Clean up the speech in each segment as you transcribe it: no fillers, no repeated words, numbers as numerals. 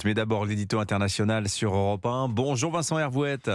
Mais d'abord, l'édito international sur Europe 1. Bonjour Vincent Hervouette.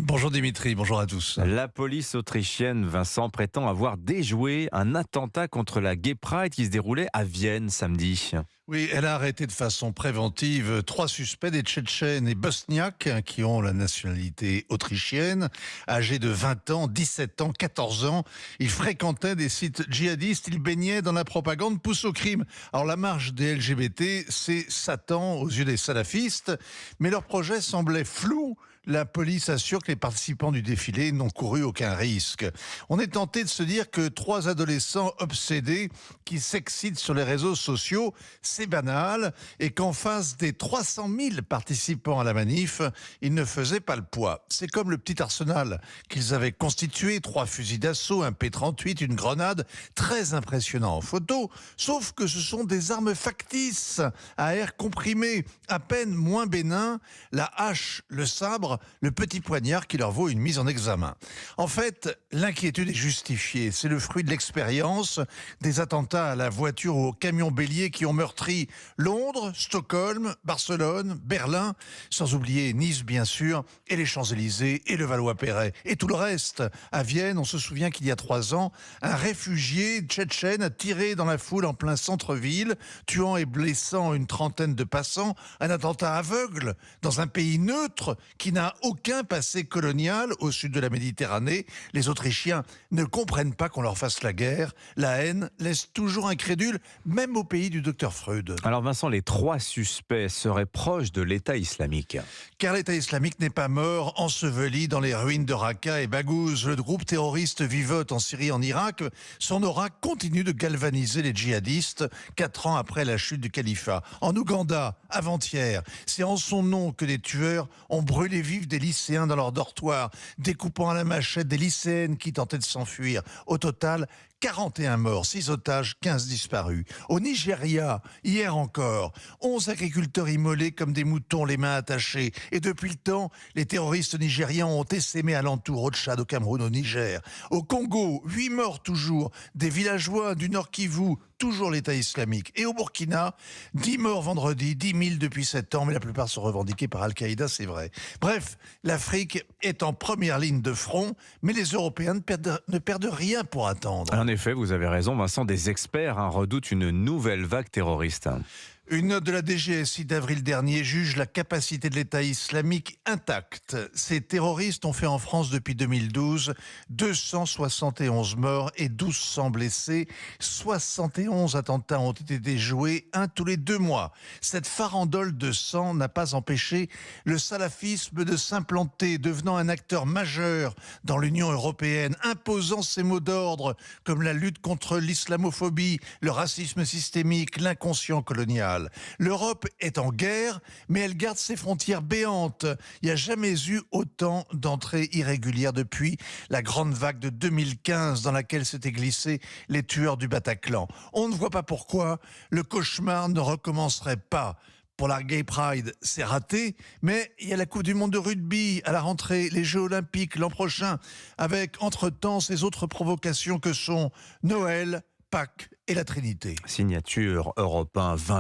Bonjour Dimitri, bonjour à tous. La police autrichienne, Vincent, prétend avoir déjoué un attentat contre la Gay Pride qui se déroulait à Vienne samedi. Oui, elle a arrêté de façon préventive 3 suspects, des Tchétchènes et Bosniaques, qui ont la nationalité autrichienne, âgés de 20 ans, 17 ans, 14 ans. Ils fréquentaient des sites djihadistes, ils baignaient dans la propagande pousse au crime. Alors la marche des LGBT, c'est Satan aux yeux des salafistes, mais leur projet semblait flou. La police assure que les participants du défilé n'ont couru aucun risque. On est tenté de se dire que 3 adolescents obsédés qui s'excitent sur les réseaux sociaux, c'est banal, et qu'en face des 300 000 participants à la manif, ils ne faisaient pas le poids. C'est comme le petit arsenal qu'ils avaient constitué, 3 fusils d'assaut, un P38, une grenade, très impressionnant en photo, sauf que ce sont des armes factices, à air comprimé, à peine moins bénin, la hache, le sabre, le petit poignard qui leur vaut une mise en examen. En fait, l'inquiétude est justifiée. C'est le fruit de l'expérience des attentats à la voiture ou au camion bélier qui ont meurtri Londres, Stockholm, Barcelone, Berlin, sans oublier Nice bien sûr, et les Champs-Élysées et le Valois-Perret. Et tout le reste. À Vienne, on se souvient qu'il y a 3 ans, un réfugié tchétchène a tiré dans la foule en plein centre-ville, tuant et blessant une trentaine de passants. Un attentat aveugle dans un pays neutre qui n'a aucun passé colonial au sud de la Méditerranée. Les Autrichiens ne comprennent pas qu'on leur fasse la guerre. La haine laisse toujours incrédule, même au pays du docteur Freud. Alors Vincent, les 3 suspects seraient proches de l'État islamique. Car l'État islamique n'est pas mort, enseveli dans les ruines de Raqqa et Baghouz. Le groupe terroriste vivote en Syrie et en Irak. Son aura continue de galvaniser les djihadistes 4 ans après la chute du califat. En Ouganda, avant-hier, c'est en son nom que des tueurs ont brûlé vifs des lycéens dans leur dortoir, découpant à la machette des lycéennes qui tentaient de s'enfuir. Au total, 41 morts, 6 otages, 15 disparus. Au Nigeria, hier encore, 11 agriculteurs immolés comme des moutons, les mains attachées. Et depuis le temps, les terroristes nigérians ont essaimé alentour, au Tchad, au Cameroun, au Niger. Au Congo, 8 morts toujours, des villageois du Nord Kivu, toujours l'État islamique. Et au Burkina, 10 morts vendredi, 10 000 depuis 7 ans, mais la plupart sont revendiqués par Al-Qaïda, c'est vrai. Bref, l'Afrique est en première ligne de front, mais les Européens ne perdent rien pour attendre. En effet, vous avez raison Vincent, des experts redoutent une nouvelle vague terroriste. Une note de la DGSI d'avril dernier juge la capacité de l'État islamique intacte. Ces terroristes ont fait en France depuis 2012 271 morts et 1200 blessés. 71 attentats ont été déjoués, un tous les 2 mois. Cette farandole de sang n'a pas empêché le salafisme de s'implanter, devenant un acteur majeur dans l'Union européenne, imposant ses mots d'ordre comme la lutte contre l'islamophobie, le racisme systémique, l'inconscient colonial. L'Europe est en guerre, mais elle garde ses frontières béantes. Il n'y a jamais eu autant d'entrées irrégulières depuis la grande vague de 2015 dans laquelle s'étaient glissés les tueurs du Bataclan. On ne voit pas pourquoi le cauchemar ne recommencerait pas. Pour la Gay Pride, c'est raté, mais il y a la Coupe du Monde de rugby à la rentrée, les Jeux Olympiques l'an prochain, avec entre-temps ces autres provocations que sont Noël, Pâques et la Trinité. Signature Europe 1,